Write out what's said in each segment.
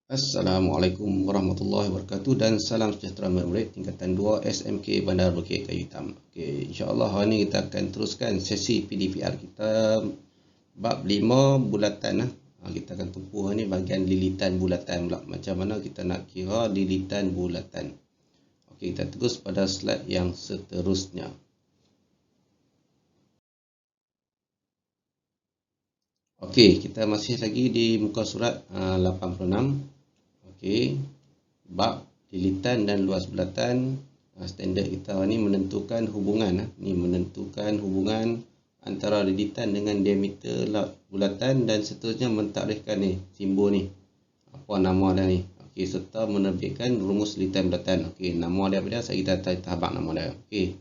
Assalamualaikum warahmatullahi wabarakatuh dan salam sejahtera murid tingkatan 2 SMK Bandar Bukit Kayu Hitam. Okey, insya-Allah hari ni kita akan teruskan sesi PDPR kita bab 5 bulatan lah. Kita akan tumpu hari ni bahagian lilitan bulatan pula. Macam mana kita nak kira lilitan bulatan. Okey, kita terus pada slide yang seterusnya. Okey, kita masih lagi di muka surat 86. Okey, bab lilitan dan luas bulatan. Standard kita ni menentukan hubungan. Ni menentukan hubungan antara lilitan dengan diameter bulatan dan seterusnya mentakrifkan ni simbol ni. Apa nama dia ni? Okey, serta menerbitkan rumus lilitan bulatan. Okey, nama dia apa dia? Saya kita tabak nama dia. Okey.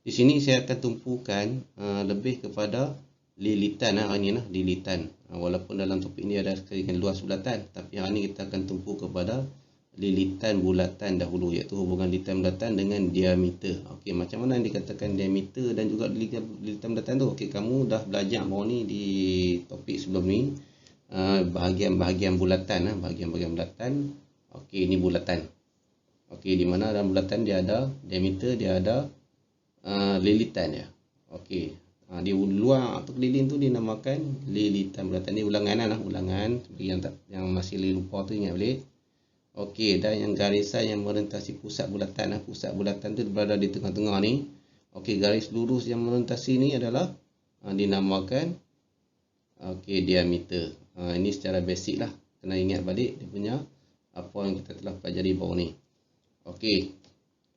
Di sini saya akan tumpukan lebih kepada lilitan hari ni lah, lilitan. Walaupun dalam topik ni ada dengan luas bulatan, tapi hari ni kita akan tumpu kepada lilitan bulatan dahulu, iaitu hubungan lilitan bulatan dengan diameter. Okey, macam mana yang dikatakan diameter dan juga lilitan bulatan tu? Okey, kamu dah belajar baru ni di topik sebelum ni, bahagian-bahagian bulatan, bahagian-bahagian bulatan. Okey, ini bulatan. Okey, di mana dalam bulatan dia ada diameter, dia ada lilitan dia. Okey. Di luar atau keliling tu dinamakan lilitan bulatan. Ni ulangan lah, ulangan bagi yang masih lupa tu ingat balik. Okey, dan yang garisan yang merentasi pusat bulatan, pusat bulatan tu berada di tengah-tengah ni. Okey, garis lurus yang merentasi ni adalah dinamakan diameter. Ini secara basic lah, kena ingat balik dia punya apa yang kita telah pelajari baru ni. Okey,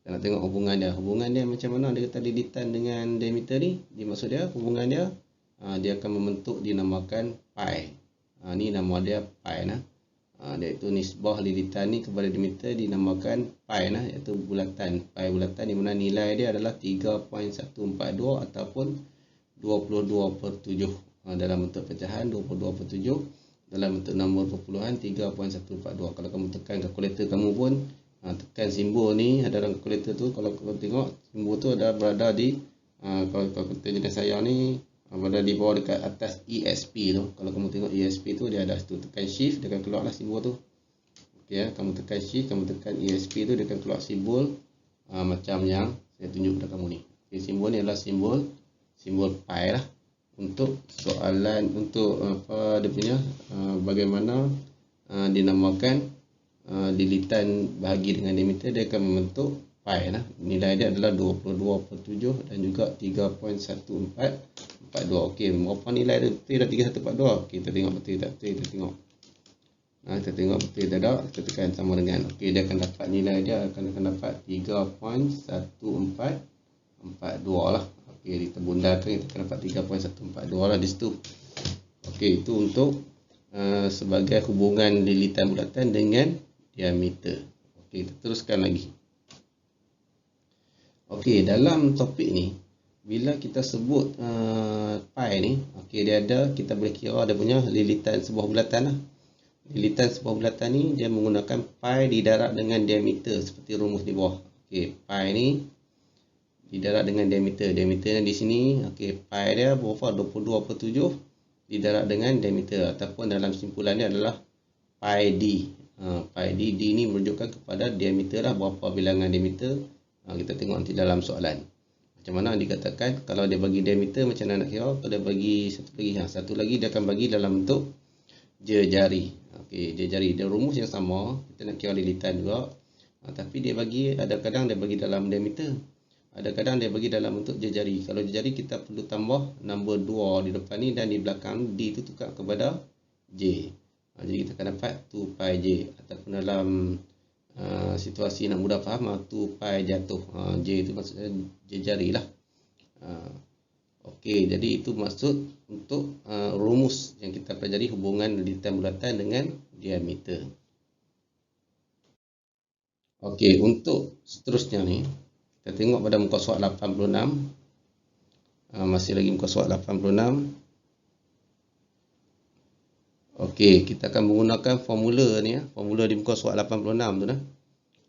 kita nak tengok hubungan dia. Hubungan dia macam mana? Dia kata lilitan dengan diameter ni, maksud dia hubungan dia dia akan membentuk dinamakan pi. Ni nama dia pi nah. Iaitu nisbah lilitan ni kepada diameter dinamakan pi nah, iaitu bulatan. Pi bulatan di mana nilai dia adalah 3.142 ataupun 22/7. Dalam bentuk pecahan 22/7, dalam bentuk nombor perpuluhan 3.142. Kalau kamu tekan kalkulator kamu pun tekan simbol ni dalam kalkulator tu, kalau kamu tengok simbol tu ada berada di kalau kalkulator jenis saya ni berada di bawah dekat atas ESP tu. Kalau kamu tengok ESP tu dia ada situ, tekan shift dia akan keluarlah simbol tu. Okey ya, kamu tekan shift, kamu tekan ESP tu dia akan keluar simbol macam yang saya tunjuk kepada kamu ni. Okey, simbol ni adalah simbol pi lah untuk soalan untuk apa dia punya bagaimana dinamakan lilitan bahagi dengan diameter. Dia akan membentuk pi lah. Nilai dia adalah 22/7 dan juga 3.1442. Okey, berapa nilai dia betul dah 3142? Okey, kita tengok betul tak betul, kita tengok. Kita tengok betul tak tak, kita tekan sama dengan. Okey, dia akan dapat nilai dia akan dapat 3.1442 lah. Okey, kita bundalkan kita akan dapat 3.142 lah di situ. Okey, itu untuk sebagai hubungan lilitan bulatan dengan diameter. Okey, kita teruskan lagi. Okey, dalam topik ni bila kita sebut pi ni, okey, dia ada, kita boleh kira dia punya lilitan sebuah bulatan lah. Lilitan sebuah bulatan ni dia menggunakan pi didarab dengan diameter seperti rumus di bawah. Okey, pi ni didarab dengan diameter. Diameternya di sini, okey, pi dia berapa? 22/7 didarab dengan diameter, ataupun dalam simpulan dia adalah pi d. Pi d, d ni menunjukkan kepada diameter lah, berapa bilangan diameter. Kita tengok nanti dalam soalan macam mana dikatakan kalau dia bagi diameter macam mana nak kira. Kalau dia bagi satu lagi dia akan bagi dalam bentuk jari. Okey, jari dia rumus yang sama, kita nak kira lilitan juga, tapi dia bagi, ada kadang dia bagi dalam diameter, ada kadang dia bagi dalam bentuk jari. Kalau jari kita perlu tambah nombor 2 di depan ni, dan di belakang D itu tukar kepada J. Jadi kita akan dapat 2 pi J, ataupun dalam situasi nak mudah faham 2 pi jatuh. J itu maksudnya jari lah. Okey, jadi itu maksud untuk rumus yang kita pelajari hubungan lilitan bulatan dengan diameter. Okey, untuk seterusnya ni kita tengok pada muka surat 86. Masih lagi muka surat 86. Okey, kita akan menggunakan formula ni, formula di muka surat 86 tu .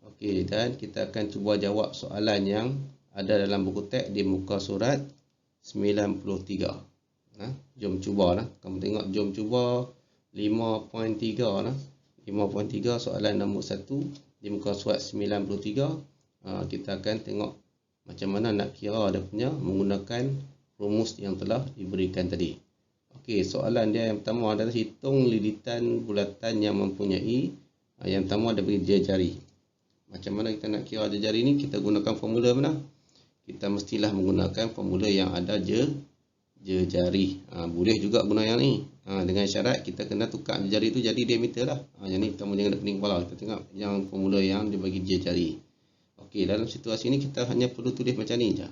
Okey, dan kita akan cuba jawab soalan yang ada dalam buku teks di muka surat 93. Jom cuba lah. Kamu tengok, jom cuba 5.3 lah. 5.3 soalan nombor 1 di muka surat 93. Kita akan tengok macam mana nak kira dia punya menggunakan rumus yang telah diberikan tadi. Okey, soalan dia yang pertama adalah hitung lilitan bulatan yang mempunyai yang pertama ada bagi jari. Macam mana kita nak kira jari ni? Kita gunakan formula mana? Kita mestilah menggunakan formula yang ada jari. Boleh juga guna yang ni. Dengan syarat kita kena tukar jari tu jadi diameter lah. Yang ni kamu jangan ada pening kepala. Kita tengok yang formula yang dia bagi jari. Okey, dalam situasi ni kita hanya perlu tulis macam ni je.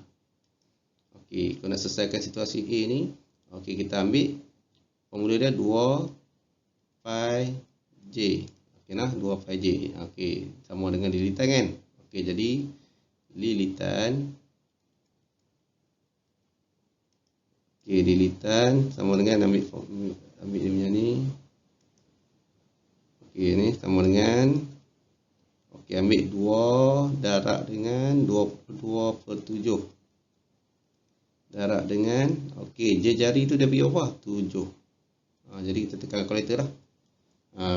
Okey, kalau nak selesaikan situasi A ni, okey, kita ambil formula dia 2 pi J. Okey nah, 2 pi J. Okey, sama dengan lilitan kan? Okey, jadi lilitan sama dengan ambil dia punya ni. Okey, ni sama dengan ambil 2 darab dengan 22/7. Darab dengan jari tu dia bagi apa? 7. Jadi kita tekan kalkulator lah.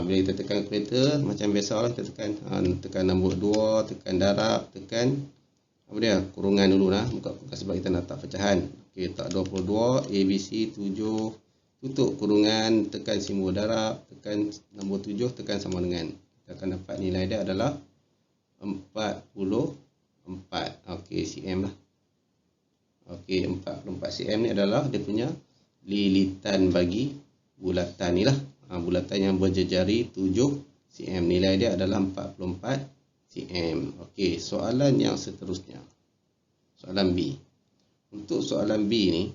Bila kita tekan kalkulator macam biasalah kita tekan nombor 2, tekan darab, tekan apa dia? Kurungan dulu lah. Bukan sebab kita nak tak pecahan. Okey, tak 22, ABC 7, tutup kurungan, tekan simbol darab, tekan nombor 7, tekan sama dengan. Kita akan dapat nilai dia adalah 44. Okey, cm lah. Okey, 44 cm ni adalah dia punya lilitan bagi bulatan ni lah. Bulatan yang berjejari 7 cm. Nilai dia adalah 44 cm. Okey, soalan yang seterusnya. Soalan B. Untuk soalan B ni,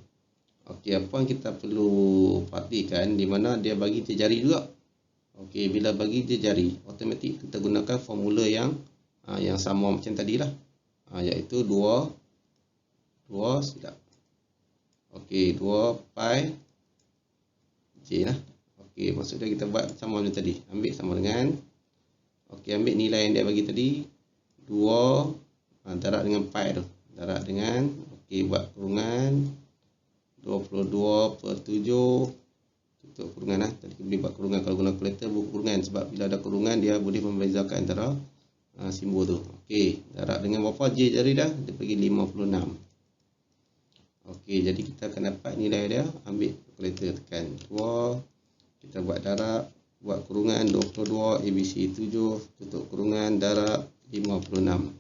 okey, apa yang kita perlu perhatikan di mana dia bagi jejari juga. Okey, bila bagi jejari, automatik kita gunakan formula yang sama macam tadi lah. Iaitu 2 silap. Okey, 2 pi J lah. Okey, maksudnya kita buat sama macam tadi. Ambil sama dengan, okey, ambil nilai yang dia bagi tadi 2 darab dengan pi tu. Darab dengan, okey, buat kurungan 22/7. Tutup kurungan lah. Tadi kita boleh buat kurungan kalau guna kalkulator buat kurungan. Sebab bila ada kurungan dia boleh membezakan antara simbol tu. Okey, darab dengan berapa J jari dah? Dia bagi 56. Okey, jadi kita akan dapat nilai dia. Ambil kalkulator, tekan 2. Kita buat darab, buat kurungan 22, ABC 7, tutup kurungan, darab 56.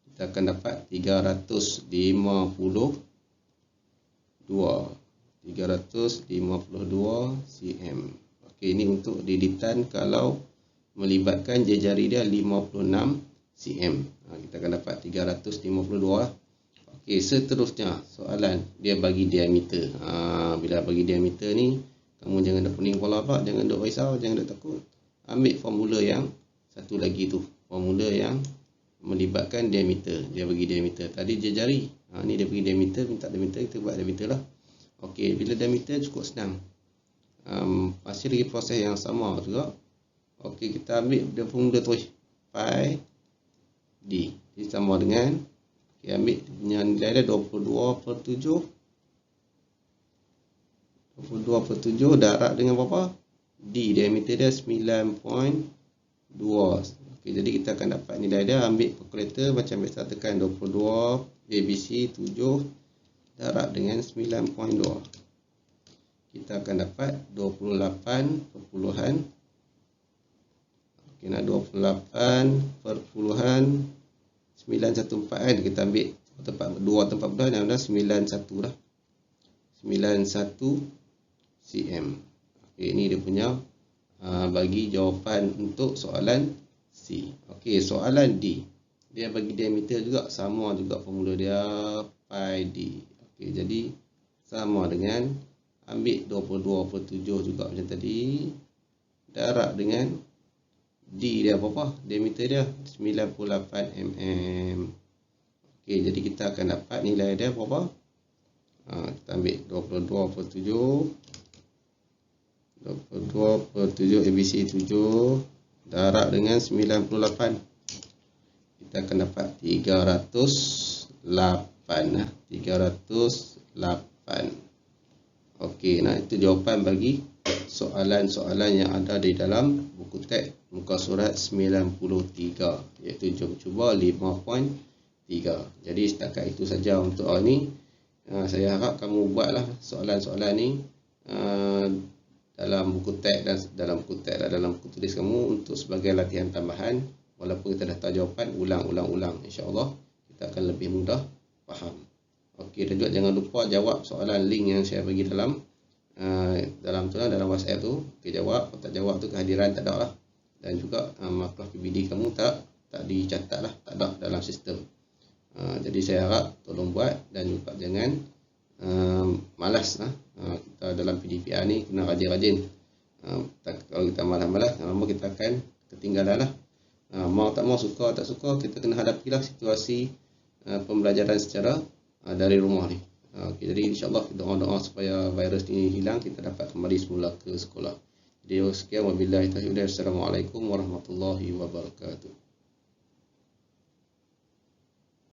Kita akan dapat 352 cm. Okey, ini untuk lilitan kalau melibatkan jari dia 56 cm. Kita akan dapat 352 lah. Okey, seterusnya soalan dia bagi diameter. Bila bagi diameter ni, kamu jangan ada pening kepala apa, jangan duk risau, jangan duk takut. Ambil formula yang satu lagi tu, formula yang melibatkan diameter. Dia bagi diameter. Tadi jari. Ni dia bagi diameter, minta diameter, kita buat diameter lah. Okey, bila diameter cukup senang. Masih lagi proses yang sama juga. Okey, kita ambil dia formula terus. Pi D. Ini sama dengan, okey, ambil punya nilai dia 22/7. 22/7 darab dengan berapa? D, diameter dia 9.2. Okey, jadi kita akan dapat nilai dia. Ambil kalkulator macam biasa, tekan 22 ABC 7 darab dengan 9.2. Kita akan dapat 28 perpuluhan. Okey, nak 28,914 kan. Kita ambil tempat 2 tempat belah yang ada 91 lah. 91 cm. Okey, ini dia punya bagi jawapan untuk soalan C. Okey, soalan D. Dia bagi diameter juga, sama juga formula dia pi D. Okey, jadi sama dengan ambil 22/7 juga macam tadi. Darab dengan D dia berapa? Diameter dia 98 mm. Okey, jadi kita akan dapat nilai dia berapa? Kita ambil 22/7 ABC 7 darab dengan 98. Kita akan dapat 308. Okey, nah itu jawapan bagi soalan-soalan yang ada di dalam buku teks muka surat 93, iaitu jom cuba 5.3. Jadi setakat itu saja untuk hari ni. Saya harap kamu buatlah soalan-soalan ni dalam buku teks dan dalam buku tulis kamu untuk sebagai latihan tambahan. Walaupun kita dah tahu jawapan, ulang. InsyaAllah kita akan lebih mudah faham. Okey, dan juga jangan lupa jawab soalan link yang saya bagi dalam dalam WhatsApp tu. Okey, jawab. Kalau tak jawab tu kehadiran tak ada lah. Dan juga markah PBD kamu tak dicatat lah, tak ada dalam sistem. Jadi saya harap tolong buat dan juga jangan malas lah. Kita dalam PDPR ni kena rajin-rajin. Kalau kita malas-malas, lama kita akan ketinggalan lah. Mau tak mau, suka tak suka, kita kena hadapilah situasi pembelajaran secara dari rumah ni. Jadi insyaAllah doa-doa supaya virus ni hilang, kita dapat kembali semula ke sekolah. Jadi sekian, wabillahi taufiq. Assalamualaikum warahmatullahi wabarakatuh.